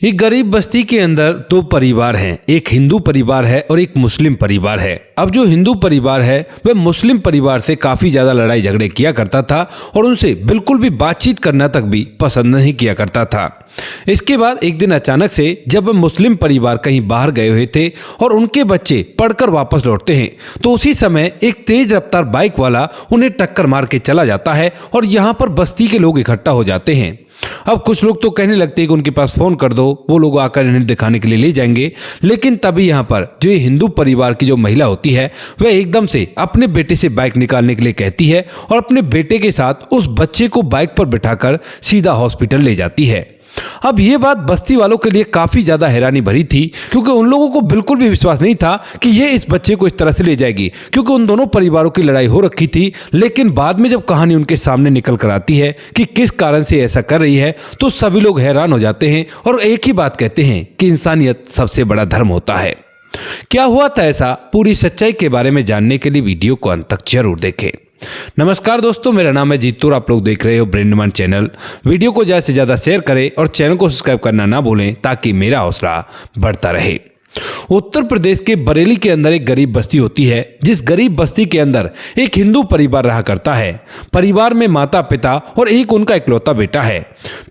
एक गरीब बस्ती के अंदर दो परिवार हैं। एक हिंदू परिवार है और एक मुस्लिम परिवार है। अब जो हिंदू परिवार है वह मुस्लिम परिवार से काफी ज्यादा लड़ाई झगड़े किया करता था और उनसे बिल्कुल भी बातचीत करना तक भी पसंद नहीं किया करता था। इसके बाद एक दिन अचानक से जब मुस्लिम परिवार कहीं बाहर गए हुए थे और उनके बच्चे पढ़कर वापस लौटते हैं तो उसी समय एक तेज रफ्तार बाइक वाला उन्हें टक्कर मार के चला जाता है और यहाँ पर बस्ती के लोग इकट्ठा हो जाते हैं। अब कुछ लोग तो कहने लगते हैं कि उनके पास फोन कर दो, वो लोग आकर इन्हें दिखाने के लिए ले जाएंगे। लेकिन तभी यहाँ पर जो ये हिंदू परिवार की जो महिला होती है वह एकदम से अपने बेटे से बाइक निकालने के लिए कहती है और अपने बेटे के साथ उस बच्चे को बाइक पर बिठाकर सीधा हॉस्पिटल ले जाती है। अब ये बात बस्ती वालों के लिए काफी ज्यादा हैरानी भरी थी, क्योंकि उन लोगों को बिल्कुल भी विश्वास नहीं था कि ये इस बच्चे को इस तरह से ले जाएगी, क्योंकि उन दोनों परिवारों की लड़ाई हो रखी थी। लेकिन बाद में जब कहानी उनके सामने निकल कर आती है कि किस कारण से ऐसा कर रही है तो सभी लोग हैरान हो जाते हैं और एक ही बात कहते हैं कि इंसानियत सबसे बड़ा धर्म होता है। क्या हुआ था ऐसा, पूरी सच्चाई के बारे में जानने के लिए वीडियो को अंत तक जरूर देखें। नमस्कार दोस्तों, मेरा नाम है जीतू और आप लोग देख रहे हो ब्रेन डिमांड चैनल। वीडियो को ज़्यादा से ज़्यादा शेयर करें और चैनल को सब्सक्राइब करना ना भूलें ताकि मेरा हौसला बढ़ता रहे। उत्तर प्रदेश के बरेली के अंदर एक गरीब बस्ती होती है, जिस गरीब बस्ती के अंदर एक हिंदू परिवार रहा करता है। परिवार में माता पिता और एक उनका इकलौता बेटा है।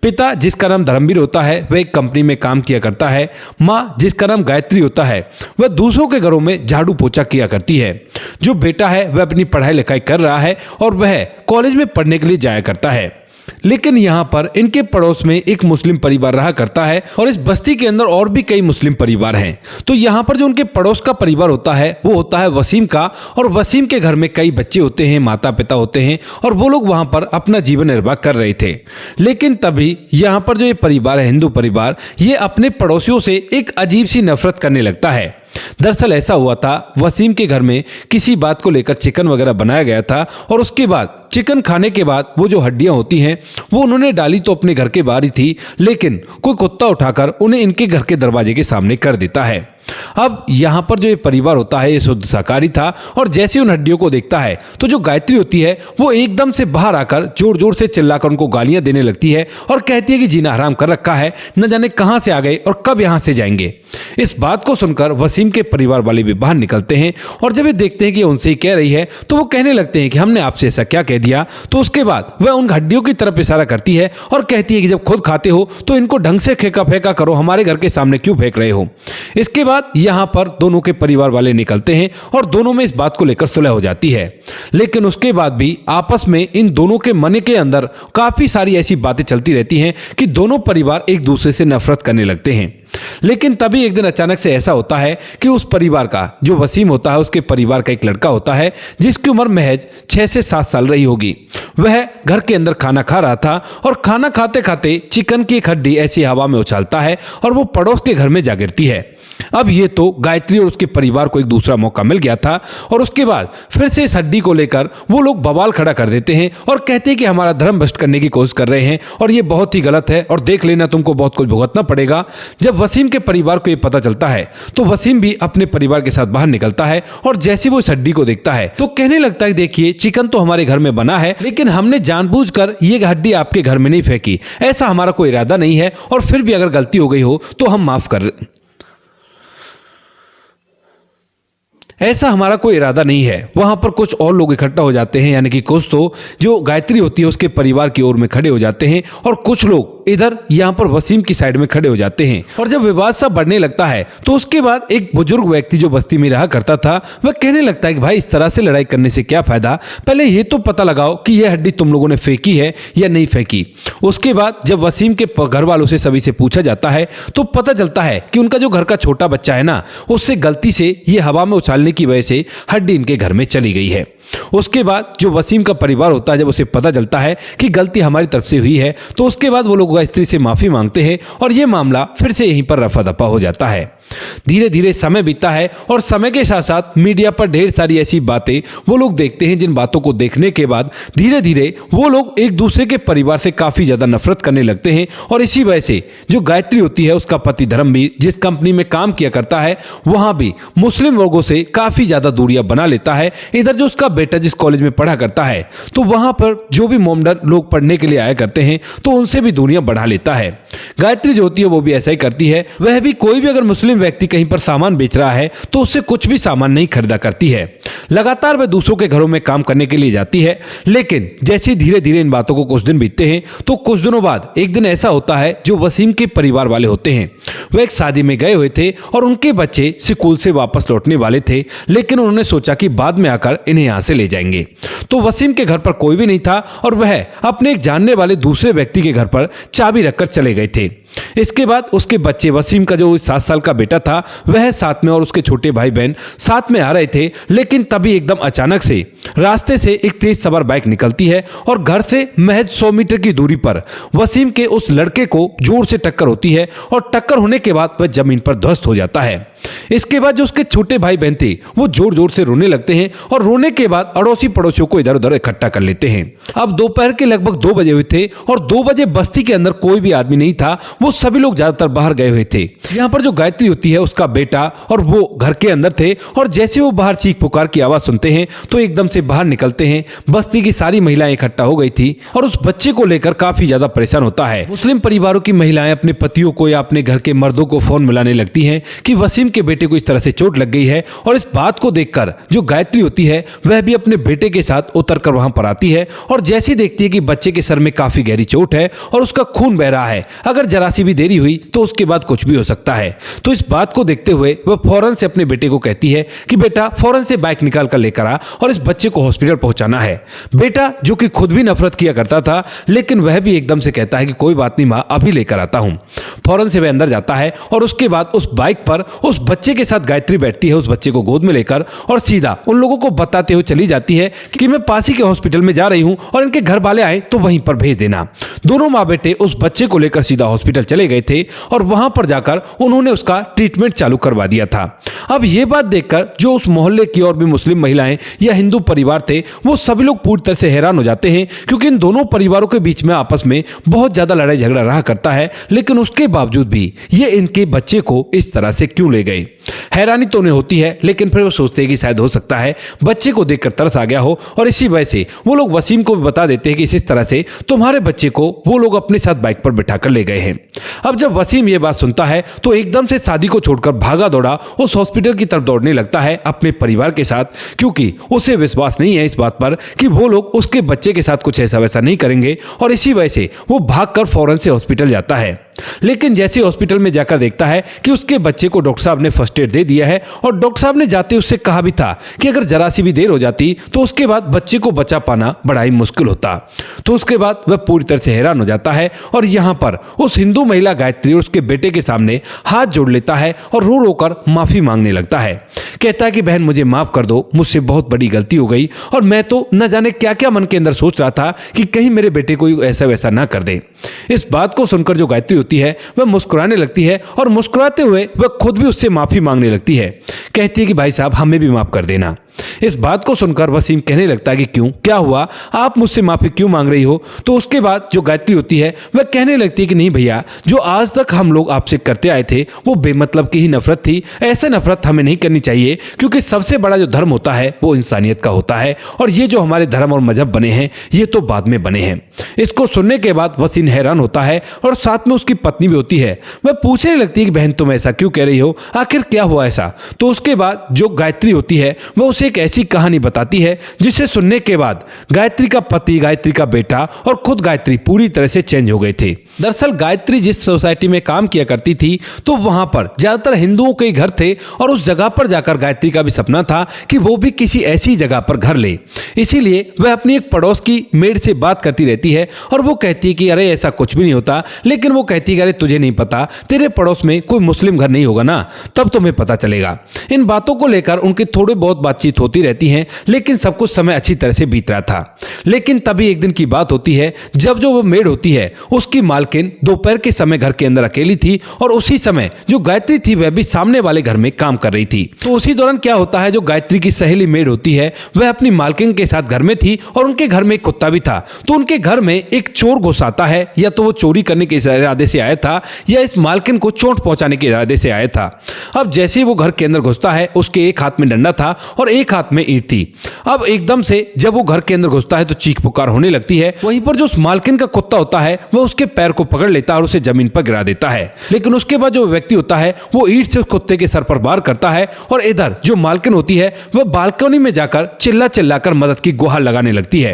पिता, जिसका नाम धर्मवीर होता है, वह एक कंपनी में काम किया करता है। माँ, जिसका नाम गायत्री होता है, वह दूसरों के घरों में झाड़ू पोछा किया करती है। जो बेटा है वह अपनी पढ़ाई लिखाई कर रहा है और वह कॉलेज में पढ़ने के लिए जाया करता है। लेकिन यहाँ पर इनके पड़ोस में एक मुस्लिम परिवार रहा करता है और इस बस्ती के अंदर और भी कई मुस्लिम परिवार हैं। तो यहाँ पर जो उनके पड़ोस का परिवार होता है वो होता है वसीम का, और वसीम के घर में कई बच्चे होते हैं, माता पिता होते हैं और वो लोग वहाँ पर अपना जीवन निर्वाह कर रहे थे। लेकिन तभी यहाँ पर जो ये परिवार है, हिंदू परिवार, ये अपने पड़ोसियों से एक अजीब सी नफरत करने लगता है। दरअसल ऐसा हुआ था, वसीम के घर में किसी बात को लेकर चिकन वगैरह बनाया गया था और उसके बाद चिकन खाने के बाद वो जो हड्डियां होती हैं वो उन्होंने डाली तो अपने घर के बाहर ही थी, लेकिन कोई कुत्ता उठाकर उन्हें इनके घर के दरवाजे के सामने कर देता है। अब यहाँ पर जो ये परिवार होता है ये शुद्ध शाकाहारी था और जैसे उन हड्डियों को देखता है तो जो गायत्री होती है वो एकदम से बाहर आकर जोर जोर से चिल्लाकर उनको गालियां देने लगती है और कहती है कि जीना हराम कर रखा है, न जाने कहां से आ गए और कब यहां से जाएंगे। इस बात को सुनकर वसीम के परिवार वाले भी बाहर निकलते हैं और जब ये देखते हैं कि उनसे ही कह रही है तो वो कहने लगते हैं कि हमने आपसे ऐसा क्या कह दिया। तो उसके बाद वह उन हड्डियों की तरफ इशारा करती है और कहती है कि जब खुद खाते हो तो इनको ढंग से फेंका फेंका करो, हमारे घर के सामने क्यों फेंक रहे हो। इसके बाद यहां पर दोनों के परिवार वाले निकलते हैं और दोनों में इस बात को लेकर सुलह हो जाती है। लेकिन उसके बाद भी आपस में इन दोनों के मन के अंदर काफी सारी ऐसी बातें चलती रहती हैं कि दोनों परिवार एक दूसरे से नफरत करने लगते हैं। लेकिन तभी एक दिन अचानक से ऐसा होता है कि उस परिवार का, जो वसीम होता है, उसके परिवार का एक लड़का होता है जिसकी उम्र महज 6 से 7 साल रही होगी। वह घर के अंदर खाना खा रहा था और खाना खाते खाते चिकन की एक हड्डी ऐसी हवा में उछालता है और वो पड़ोस के घर में जा गिरती है। अब ये तो गायत्री और उसके परिवार को एक दूसरा मौका मिल गया था और उसके बाद फिर से इस हड्डी को लेकर वो लोग बवाल खड़ा कर देते हैं और कहते हैं कि हमारा धर्म भ्रष्ट करने की कोशिश कर रहे हैं और ये बहुत ही गलत है और देख लेना, तुमको बहुत कुछ भुगतना पड़ेगा। जब वसीम के परिवार को ये पता चलता है तो वसीम भी अपने परिवार के साथ बाहर निकलता है और जैसे वो इस हड्डी को देखता है तो कहने लगता है, देखिए चिकन तो हमारे घर में बना है, लेकिन हमने जानबूझकर ये हड्डी आपके घर में नहीं फेंकी, ऐसा हमारा कोई इरादा नहीं है और फिर भी अगर गलती हो गई हो तो हम माफ कर, ऐसा हमारा कोई इरादा नहीं है। वहां पर कुछ और लोग इकट्ठा हो जाते हैं, यानी कि कुछ तो जो गायत्री होती है उसके परिवार की ओर में खड़े हो जाते हैं और कुछ लोग इधर यहां पर वसीम की साइड में खड़े हो जाते हैं। और जब विवाद सा बढ़ने लगता है तो उसके बाद एक बुजुर्ग व्यक्ति जो बस्ती में रहा करता था वह कहने लगता है कि भाई इस तरह से लड़ाई करने से क्या फायदा, पहले ये तो पता लगाओ कि यह हड्डी तुम लोगों ने फेंकी है या नहीं फेंकी। उसके बाद जब वसीम के घर वालों से सभी से पूछा जाता है तो पता चलता है कि उनका जो घर का छोटा बच्चा है ना, उससे गलती से ये हवा में उछालने की वजह से हड्डी इनके घर में चली गई है। उसके बाद जो वसीम का परिवार होता है, जब उसे पता चलता है कि गलती हमारी तरफ से हुई है तो उसके बाद वो लोग गायत्री से माफी मांगते हैं और ये मामला फिर से यहीं पर रफा दफा हो जाता है। धीरे धीरे समय बीतता है और समय के साथ साथ मीडिया पर ढेर सारी ऐसी बातें वो लोग देखते हैं, जिन बातों को देखने के बाद धीरे धीरे वो लोग एक दूसरे के परिवार से काफी ज्यादा नफरत करने लगते हैं। और इसी वजह से जो गायत्री होती है उसका पति धर्मवीर जिस कंपनी में काम किया करता है वहां भी मुस्लिम लोगों से काफी ज्यादा दूरियां बना लेता है। इधर जो उसका बेटा जिस कॉलेज में पढ़ा करता है तो वहां पर जो भी मोमडन लोग पढ़ने के लिए आया करते हैं तो उनसे भी दूरियां बढ़ा लेता है। गायत्री जो होती है वो भी ऐसा ही करती है। वह भी कोई भी अगर मुस्लिम व्यक्ति कहीं पर सामान बेच रहा है तो उससे कुछ भी सामान नहीं खरीदा करती है। लगातार वह दूसरों के घरों में काम करने के लिए जाती है, लेकिन जैसे धीरे धीरे इन बातों को कुछ दिन बीतते हैं तो कुछ दिनों बाद एक दिन ऐसा होता है जो वसीम के परिवार वाले होते हैं वह एक शादी में गए हुए थे और उनके बच्चे स्कूल से वापस लौटने वाले थे, लेकिन उन्होंने सोचा कि बाद में आकर इन्हें यहां से ले जाएंगे। तो वसीम के घर पर कोई भी नहीं था और वह अपने एक जानने वाले दूसरे व्यक्ति के घर पर चाबी रखकर चले गए थे। इसके बाद उसके बच्चे, वसीम का जो 7 साल का बेटा था वह साथ में और उसके छोटे भाई बहन साथ में आ रहे थे, लेकिन तभी एकदम अचानक से रास्ते से एक तेज सवार बाइक निकलती है और घर से महज 100 मीटर की दूरी पर वसीम के उस लड़के को जोर से टक्कर होती है और टक्कर होने के बाद वह जमीन पर ध्वस्त हो जाता है। इसके बाद जो उसके छोटे भाई बहन थे वो जोर जोर से रोने लगते हैं और रोने के बाद अड़ोसी पड़ोसियों को इधर उधर इकट्ठा कर लेते हैं। अब दोपहर के लगभग 2 बजे हुए थे और 2 बजे बस्ती के अंदर कोई भी आदमी नहीं था, वो सभी लोग ज्यादातर बाहर गए हुए थे। यहाँ पर जो गायत्री होती है उसका बेटा और वो घर के अंदर थे और जैसे वो बाहर चीख पुकार की आवाज सुनते हैं तो एकदम से बाहर निकलते हैं। बस्ती की सारी महिलाएं इकट्ठा हो गई थी और उस बच्चे को लेकर काफी ज्यादा परेशान होता है। मुस्लिम परिवारों की महिलाएं अपने पतियों को या अपने घर के मर्दों को फोन मिलाने लगती हैं कि वसीम के बेटे को इस तरह से चोट लग गई है, और इस बात को देखकर जो गायत्री होती है वह भी अपने बेटे के साथ उतरकर वहां पर आती है और जैसे ही देखती है कि बच्चे के सर में काफी गहरी चोट है और उसका खून बह रहा है, अगर जरा सी भी देरी हुई तो उसके बाद कुछ भी हो सकता है। तो इस बात को देखते हुए वह फौरन से अपने बेटे को कहती है कि बेटा फौरन से बाइक निकाल कर लेकर आ और इस बच्चे को हॉस्पिटल पहुंचाना है। बेटा जो कि खुद भी नफरत किया करता था, लेकिन वह भी एकदम से कहता है कि कोई बात नहीं मां, अभी लेकर आता हूं। फौरन से वह अंदर जाता है और उसके बाद उस बाइक पर उस बच्चे के साथ गायत्री बैठती है, उस बच्चे को गोद में लेकर, और सीधा उन लोगों को बताते हुए चली जाती है कि मैं पास ही के हॉस्पिटल में जा रही हूं और इनके घर वाले आए तो वहीं पर भेज देना। दोनों माँ बेटे उस बच्चे को लेकर सीधा हॉस्पिटल चले गए थे और वहां पर जाकर उन्होंने उसका ट्रीटमेंट चालू करवा दिया था। अब यह बात देखकर जो उस मोहल्ले की और भी मुस्लिम महिलाएं या हिंदू परिवार थे वो सभी लोग पूरी तरह से हैरान हो जाते हैं, क्योंकि इन दोनों परिवारों के बीच में आपस में बहुत ज्यादा लड़ाई झगड़ा रहा करता है, लेकिन उसके बावजूद भी ये इनके बच्चे को इस तरह से क्यों ले गए। हैरानी तो उन्हें होती है, लेकिन फिर वो सोचते हैं कि शायद हो सकता है बच्चे को देखकर तरस आ गया हो, और इसी वजह से वो लोग वसीम को भी बता देते हैं कि इस तरह से तुम्हारे बच्चे को वो लोग अपने साथ बाइक पर बिठाकर ले गए हैं। अब जब वसीम ये बात सुनता है तो एकदम से शादी को छोड़कर भागा दौड़ा उस हॉस्पिटल की तरफ दौड़ने लगता है अपने परिवार के साथ, क्योंकि उसे विश्वास नहीं है इस बात पर कि वो लोग उसके बच्चे के साथ कुछ ऐसा वैसा नहीं करेंगे, और इसी वजह से वो भागकर फौरन से हॉस्पिटल जाता है। लेकिन जैसे हॉस्पिटल में जाकर देखता है कि उसके बच्चे को डॉक्टर साहब ने फर्स्ट एड दे दिया है, और डॉक्टर साहब ने जाते उससे कहा भी था कि अगर जरा सी भी देर हो जाती तो उसके बाद बच्चे को बचा पाना बड़ा ही मुश्किल होता। तो उसके बाद वह पूरी तरह से हैरान हो जाता है और यहाँ पर उस हिंदू महिला गायत्री और उसके बेटे के सामने हाथ जोड़ लेता है और रो रो कर माफी मांगने लगता है। कहता है कि बहन मुझे माफ कर दो, मुझसे बहुत बड़ी गलती हो गई और मैं तो न जाने क्या क्या मन के अंदर सोच रहा था कि कहीं मेरे बेटे को ऐसा वैसा ना कर दे। इस बात को सुनकर जो गायत्री होती है वह मुस्कुराने लगती है और मुस्कुराते हुए वह खुद भी उससे माफी मांगने लगती है। कहती है कि भाई साहब हमें भी माफ कर देना। इस बात को सुनकर वसीम कहने लगता है कि क्यों, क्या हुआ, आप मुझसे माफी क्यों मांग रही हो। तो उसके बाद जो गायत्री होती है वह कहने लगती है कि नहीं भैया, जो आज तक हम लोग आपसे करते आए थे वो बेमतलब की ही नफरत थी, ऐसे नफरत हमें नहीं करनी चाहिए, क्योंकि सबसे बड़ा जो धर्म होता है वो इंसानियत का होता है, और ये जो हमारे धर्म और मजहब बने हैं ये तो बाद में बने हैं। इसको सुनने के बाद वसीम हैरान होता है और साथ में उसकी पत्नी भी होती है। वह पूछने लगती है कि बहन तुम ऐसा क्यों कह रही हो, आखिर क्या हुआ ऐसा। तो उसके बाद जो गायत्री होती है वह उसे एक ऐसी कहानी बताती है जिसे सुनने के बाद गायत्री का पति, गायत्री का बेटा और खुद गायत्री पूरी तरह से चेंज हो गए थे। दरअसल गायत्री जिस सोसाइटी में काम किया करती थी तो वहां पर ज्यादातर हिंदुओं के घर थे, और उस जगह पर जाकर गायत्री का भी सपना था कि वो भी किसी ऐसी जगह पर घर ले। इसीलिए वह अपनी एक पड़ोस की मेड से बात करती रहती है और वो कहती है कि अरे ऐसा कुछ भी नहीं होता, लेकिन वो कहती है कि अरे तुझे नहीं पता, तेरे पड़ोस में कोई मुस्लिम घर नहीं होगा ना, तब तुम्हें पता चलेगा। इन बातों को लेकर उनकी थोड़ी बहुत बातचीत होती रहती है, लेकिन सब कुछ समय अच्छी तरह से बीत रहा था। लेकिन तभी एक दिन की बात होती है जब जो वो मेड होती है उसकी मालकिन दोपहर के समय घर के अंदर अकेली थी, और उसी समय जो गायत्री थी वह भी सामने वाले घर में काम कर रही थी। तो उसी दौरान क्या होता है, जो गायत्री की सहेली मेड होती है वह अपनी मालकिन के साथ घर में थी और उनके घर में एक कुत्ता भी था। तो उनके घर में एक चोर घुस आता है, या तो वो चोरी करने के इरादे से आया था या इस मालकिन को चोट पहुंचाने के इरादे से आया था। अब जैसे ही वो घर के अंदर घुसता है उसके एक हाथ में डंडा था और एक एक हाथ में ईंट थी। अब एकदम से जब वो घर के अंदर घुसता है तो चीख पुकार होने लगती है। वहीं पर जो उस मालकिन का कुत्ता होता है वह उसके पैर को पकड़ लेता है और उसे जमीन पर गिरा देता है। लेकिन उसके बाद जो व्यक्ति होता है वो ईंट से उस कुत्ते के सर पर वार करता है और इधर जो मालकिन होती है वह बालकनी में जाकर चिल्लाकर मदद की गुहार लगाने लगती है।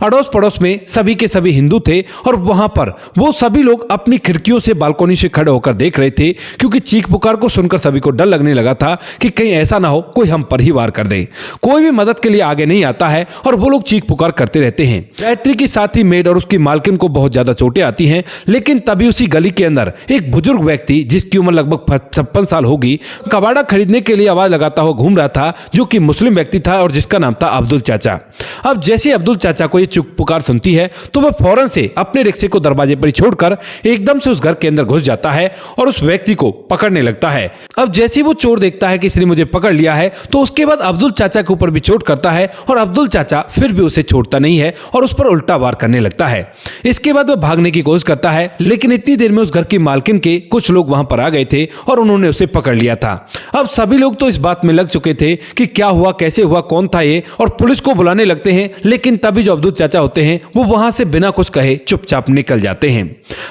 अड़ोस पड़ोस में सभी के सभी हिंदू थे और वहां पर वो सभी लोग अपनी खिड़कियों से बालकनी से खड़े होकर देख रहे थे, क्योंकि चीख पुकार को सुनकर सभी को डर लगने लगा था कि कहीं ऐसा ना हो कोई हम पर ही वार कर दे। कोई भी मदद के लिए आगे नहीं आता है और वो लोग चीख पुकार करते रहते हैं। गायत्री की साथी मेड और उसकी मालकिन को बहुत ज्यादा चोटें आती हैं। लेकिन तभी उसी गली के अंदर एक बुजुर्ग व्यक्ति जिसकी उम्र लगभग 56 साल होगी, कबाड़ा खरीदने के लिए आवाज लगाता हुआ घूम रहा था, जो कि मुस्लिम व्यक्ति था और जिसका नाम था अब्दुल चाचा। अब जैसे अब्दुल चाचा को ये चीख पुकार सुनती है तो वह फौरन से अपने रिक्शे को दरवाजे पर छोड़कर एकदम से उस घर के अंदर घुस जाता है और उस व्यक्ति को पकड़ने लगता है। अब जैसे वो चोर देखता है कि इसने मुझे पकड़ लिया है तो उसके बाद अब्दुल चाचा के ऊपर भी चोट करता है और अब्दुल चाचा फिर भी उसे छोड़ता नहीं है और उस पर उल्टा वार करने लगता है। इसके बाद वह भागने की कोशिश करता है, लेकिन इतनी देर में उस घर की मालकिन के कुछ लोग वहां पर आ गए थे और उन्होंने उसे पकड़ लिया था। अब सभी लोग तो इस बात में लग चुके थे कि क्या हुआ, कैसे हुआ, कौन था ये, और पुलिस को बुलाने लगते हैं। लेकिन तभी जो अब्दुल चाचा होते हैं वो वहां से बिना कुछ कहे चुपचाप निकल जाते हैं।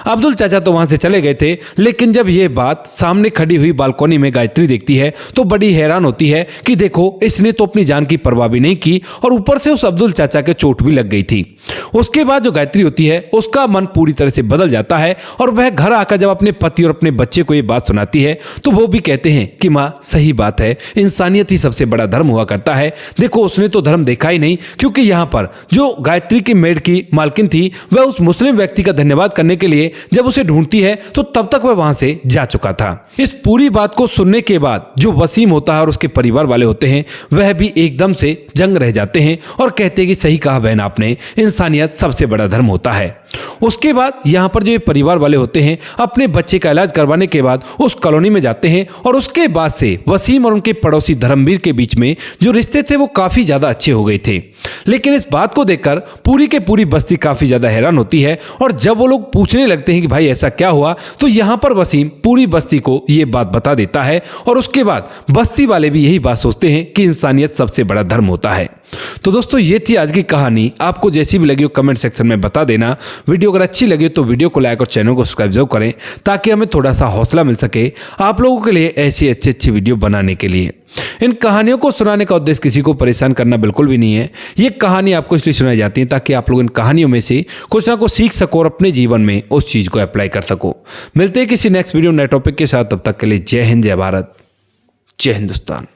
अब्दुल चाचा तो वहां से चले गए थे, लेकिन जब ये बात सामने खड़ी हुई बालकनी में गायत्री देखती है तो बड़ी हैरान होती है कि देखो इसने तो अपनी जान की परवाह भी नहीं की और ऊपर से उस अब्दुल चाचा के चोट भी लग गई थी। उसके बाद जो गायत्री होती है उसका मन पूरी तरह से बदल जाता है और वह घर आकर जब अपने पति और अपने बच्चे को ये बात सुनाती है तो वो भी कहते हैं कि माँ सही बात है, इंसानियत ही सबसे बड़ा धर्म हुआ करता है। देखो उसने तो धर्म देखा ही नहीं, क्योंकि यहाँ पर जो गायत्री की मेड की मालकिन थी वह उस मुस्लिम व्यक्ति का धन्यवाद करने के लिए जब उसे ढूंढती है तो तब तक वह वहां से जा चुका था। इस पूरी बात को सुनने के बाद जो वसीम होता है और उसके परिवार वाले होते हैं वह भी एकदम से जंग रह जाते हैं और कहते हैं कि सही कहा बहन आपने, इंसानियत सबसे बड़ा धर्म होता है। उसके बाद यहाँ पर जो ये परिवार वाले होते हैं अपने बच्चे का इलाज करवाने के बाद उस कॉलोनी में जाते हैं और उसके बाद से वसीम और उनके पड़ोसी धर्मवीर के बीच में जो रिश्ते थे वो काफी ज्यादा अच्छे हो गए थे। लेकिन इस बात को देखकर पूरी के पूरी बस्ती काफी ज्यादा हैरान होती है और जब वो लोग पूछने लगते हैं कि भाई ऐसा क्या हुआ, तो यहाँ पर वसीम पूरी बस्ती को ये बात बता देता है और उसके बाद बस्ती वाले भी यही बात सोचते हैं कि इंसानियत सबसे बड़ा धर्म होता है। तो दोस्तों ये थी आज की कहानी। आपको जैसी भी लगी हो कमेंट सेक्शन में बता देना। वीडियो अगर अच्छी लगी तो वीडियो को लाइक और चैनल को सब्सक्राइब जरूर करें ताकि हमें थोड़ा सा हौसला मिल सके आप लोगों के लिए ऐसी अच्छी वीडियो बनाने के लिए। इन कहानियों को सुनाने का उद्देश्य किसी को परेशान करना बिल्कुल भी नहीं है। ये कहानी आपको इसलिए सुनाई जाती है ताकि आप लोग इन कहानियों में से कुछ ना कुछ सीख सको और अपने जीवन में उस चीज को अप्लाई कर सको। मिलते हैं किसी नेक्स्ट वीडियो नए टॉपिक के साथ, तब तक के लिए जय हिंद, जय भारत, जय हिंदुस्तान।